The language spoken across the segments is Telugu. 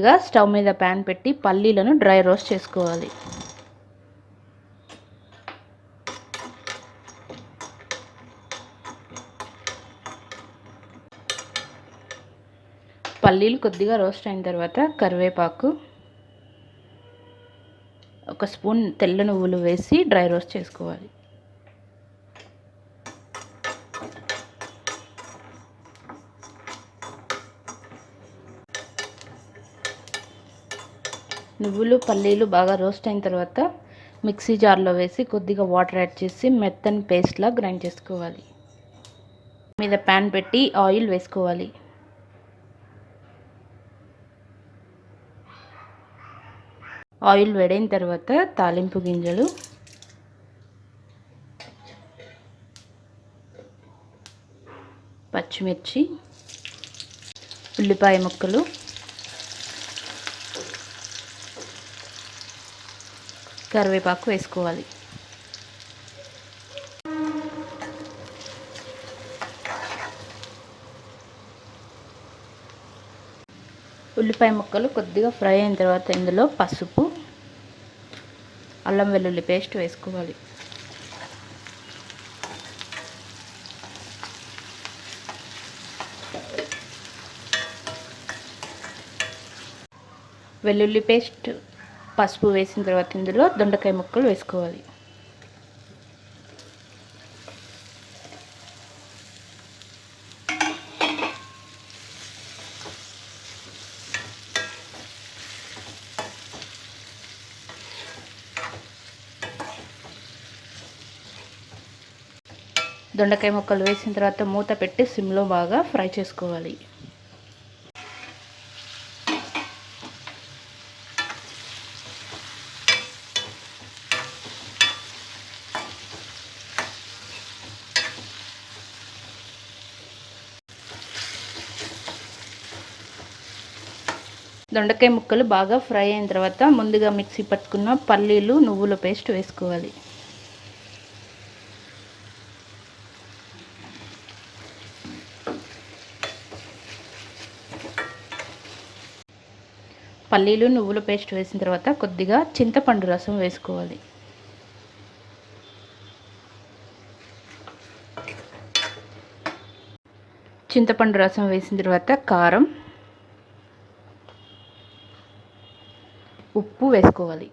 ముందుగా స్టవ్ మీద ప్యాన్ పెట్టి పల్లీలను డ్రై రోస్ట్ చేసుకోవాలి. పల్లీలు కొద్దిగా రోస్ట్ అయిన తర్వాత కరివేపాకు, ఒక స్పూన్ తెల్ల నువ్వులు వేసి డ్రై రోస్ట్ చేసుకోవాలి. నువ్వులు పల్లీలు బాగా రోస్ట్ అయిన తర్వాత మిక్సీ జార్లో వేసి కొద్దిగా వాటర్ యాడ్ చేసి మెత్తని పేస్ట్లా గ్రైండ్ చేసుకోవాలి. మీద ప్యాన్ పెట్టి ఆయిల్ వేసుకోవాలి. ఆయిల్ వేడైన తర్వాత తాలింపు గింజలు, పచ్చిమిర్చి, ఉల్లిపాయ ముక్కలు, కరివేపాకు వేసుకోవాలి. ఉల్లిపాయ ముక్కలు కొద్దిగా ఫ్రై అయిన తర్వాత ఇందులో పసుపు, అల్లం వెల్లుల్లి పేస్ట్ వేసుకోవాలి. వెల్లుల్లి పేస్ట్, పసుపు వేసిన తర్వాత ఇందులో దొండకాయ ముక్కలు వేసుకోవాలి. దొండకాయ ముక్కలు వేసిన తర్వాత మూత పెట్టి సిమ్లో బాగా ఫ్రై చేసుకోవాలి. దొండకాయ ముక్కలు బాగా ఫ్రై అయిన తర్వాత ముందుగా మిక్సీ పట్టుకున్న పల్లీలు, నువ్వుల పేస్ట్ వేసుకోవాలి. పల్లీలు, నువ్వుల పేస్ట్ వేసిన తర్వాత కొద్దిగా చింతపండు రసం వేసుకోవాలి. చింతపండు రసం వేసిన తర్వాత కారం, ఉప్పు వేసుకోవాలి.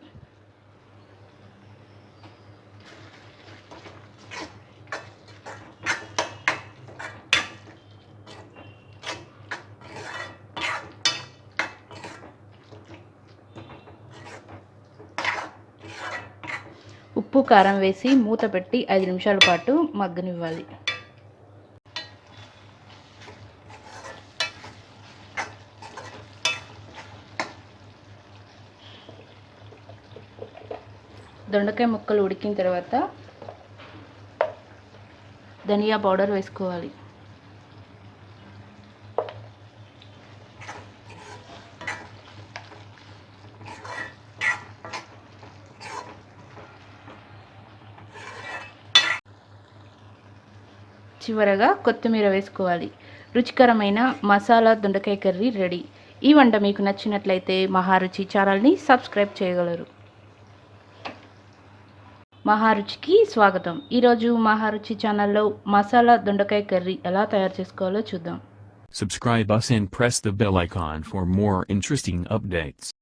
ఉప్పు కారం వేసి మూత పెట్టి 5 నిమిషాల పాటు మగ్గనివ్వాలి. దొండకాయ ముక్కలు ఉడికిన తర్వాత ధనియా పౌడర్ వేసుకోవాలి. చివరగా కొత్తిమీర వేసుకోవాలి. రుచికరమైన మసాలా దొండకాయ కర్రీ రెడీ. ఈ వంట మీకు నచ్చినట్లయితే మహారుచి ఛానల్ని సబ్స్క్రైబ్ చేయగలరు. మహారుచికి స్వాగతం. ఈరోజు మహారుచి ఛానల్లో మసాలా దొండకాయ కర్రీ ఎలా తయారు చేసుకోవాలో చూద్దాం. Subscribe us and press the bell icon for more interesting updates.